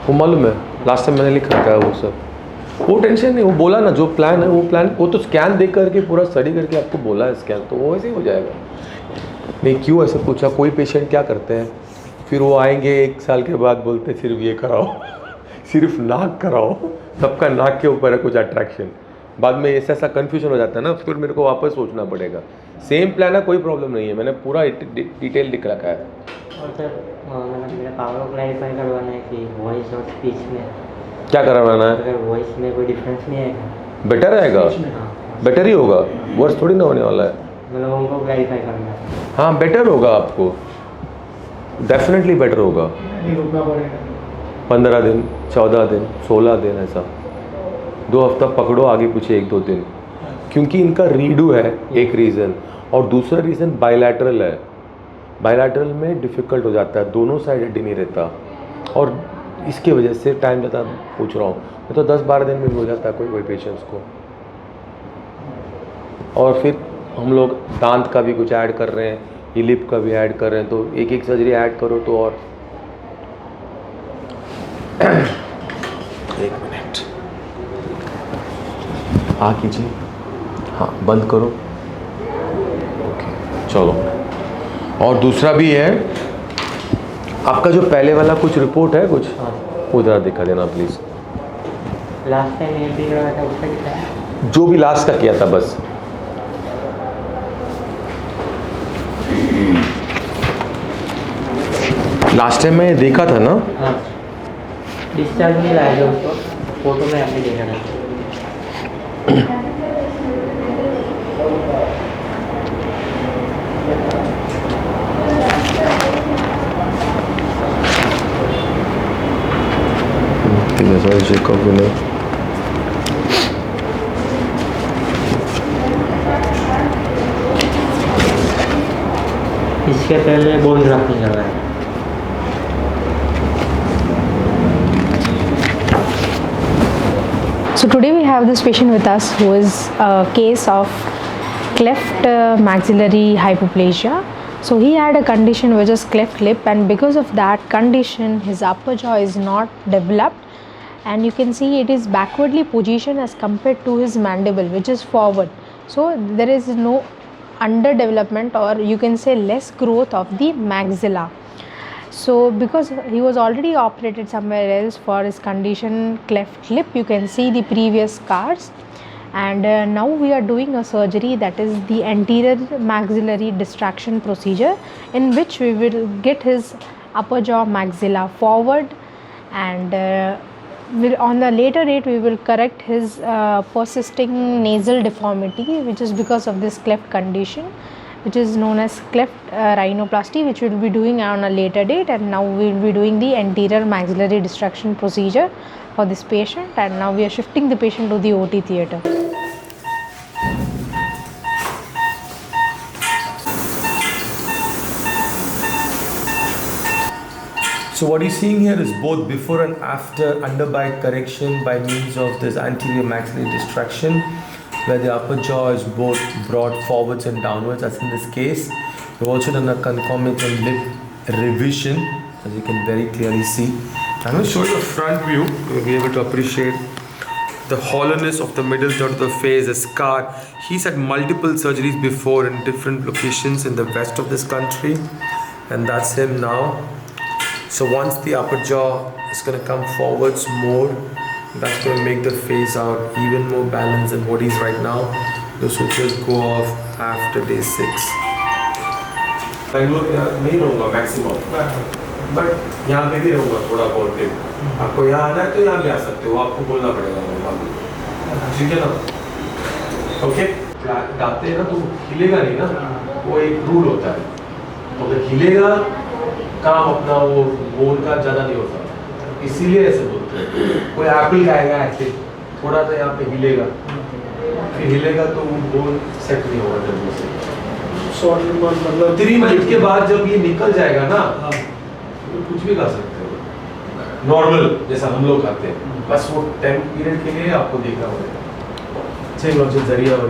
वो मालूम है, लास्ट टाइम मैंने लिख रखा है वो सब। वो टेंशन नहीं, वो बोला ना जो प्लान है वो प्लान, वो तो स्कैन देख करके पूरा स्टडी करके आपको बोला है स्कैन, तो वो ऐसे ही हो जाएगा। नहीं क्यों ऐसे पूछा, कोई पेशेंट क्या करते हैं फिर वो आएंगे 1 साल के बाद बोलते सिर्फ ये कराओ सिर्फ नाक कराओ, सबका नाक के ऊपर है कुछ अट्रैक्शन, बाद में ऐसा कन्फ्यूजन हो जाता है ना, फिर मेरे को वापस सोचना पड़ेगा। सेम प्लान है, कोई प्रॉब्लम नहीं है, मैंने पूरा डिटेल लिख रखा है। और सर मेरा पावर को क्लैरिफाई करवाना है कि वॉइस और स्पीच में क्या करवाना है? अगर वॉइस में कोई डिफरेंस नहीं आएगा बेटर आएगा, हाँ बेटर ही होगा, वर्स थोड़ी ना होने वाला है। मतलब उनको क्लैरिफाई करना है। हाँ बेटर होगा, आपको डेफिनेटली बेटर होगा। 15 दिन, 14 दिन, 16 दिन, ऐसा 2 हफ्ता पकड़ो, आगे पीछे 1-2 दिन, क्योंकि इनका रीडू है एक रीज़न, और दूसरा रीज़न बायलैटरल है। बायलैटरल में डिफ़िकल्ट हो जाता है, दोनों साइड हेड नहीं रहता, और इसके वजह से टाइम ज़्यादा पूछ रहा हूँ मैं, तो 10-12 दिन में भी हो जाता है कोई पेशेंट्स को। और फिर हम लोग दांत का भी कुछ ऐड कर रहे हैं, ये लिप का भी ऐड कर रहे हैं, तो एक सर्जरी ऐड करो तो और 1 मिनट हाँ कीजिए, हाँ बंद करो, ओके चलो। और दूसरा भी है, आपका जो पहले वाला कुछ रिपोर्ट है कुछ, वो ज़रा दिखा देना प्लीज़। लास्ट टाइम ये भी करवाया था उसका कितना है? जो भी लास्ट का किया था बस। लास्ट टाइम मैं देखा था ना। हाँ डिस्चार्ज नहीं लाएगा उसको, फोटो में आपने देखा था। चेकअप भी नहीं, इसके पहले बोन ग्राफ्ट नहीं करवाया। So today we have this patient with us who is a case of cleft maxillary hypoplasia. So he had a condition which is cleft lip, and because of that condition his upper jaw is not developed, and you can see it is backwardly positioned as compared to his mandible, which is forward. So there is no underdevelopment, or you can say less growth of the maxilla. So because he was already operated somewhere else for his condition cleft lip, you can see the previous scars, and now we are doing a surgery, that is the anterior maxillary distraction procedure, in which we will get his upper jaw maxilla forward, and on the later date we will correct his persisting nasal deformity, which is because of this cleft condition, which is known as cleft rhinoplasty, which we will be doing on a later date. And now we will be doing the anterior maxillary distraction procedure for this patient, and now we are shifting the patient to the OT theatre. So what you're seeing here is both before and after underbite correction by means of this anterior maxillary distraction, where the upper jaw is both brought forwards and downwards, as in this case. We've also done a concomitant lip revision, as you can very clearly see. I'm going to show you a front view. You'll be able to appreciate the hollowness of the middle third of the face, the scar. He's had multiple surgeries before in different locations in the west of this country, and that's him now. So once the upper jaw is going to come forwards more, that's going to make the face out even more balanced than what is right now. The sutures go off after day 6. Bangalore नहीं रहूँगा maximum, but यहाँ पे भी रहूँगा थोड़ा बहुत दिन। आपको यहाँ आना है तो यहाँ भी आ सकते हो, आपको बोलना पड़ेगा मेरे, ठीक है ना? ओके, गाते हैं ना तो हिलेगा नहीं ना, वो एक रूल होता है, तो अगर हिलेगा काम अपना वो बोन का ज़्यादा नहीं होता, इसीलिए ऐसे बोलते हैं। कोई एप्पल खाएगा ऐसे थोड़ा सा यहाँ पे हिलेगा, फिर हिलेगा तो वो बोन सेट नहीं होगा जल्दी से। मतलब 3 मंथ के बाद जब ये निकल जाएगा ना, तो कुछ भी खा सकते हो नॉर्मल जैसा हम लोग खाते हैं, बस वो टाइम पीरियड के लिए आपको देखना होगा। चलिए जरिया और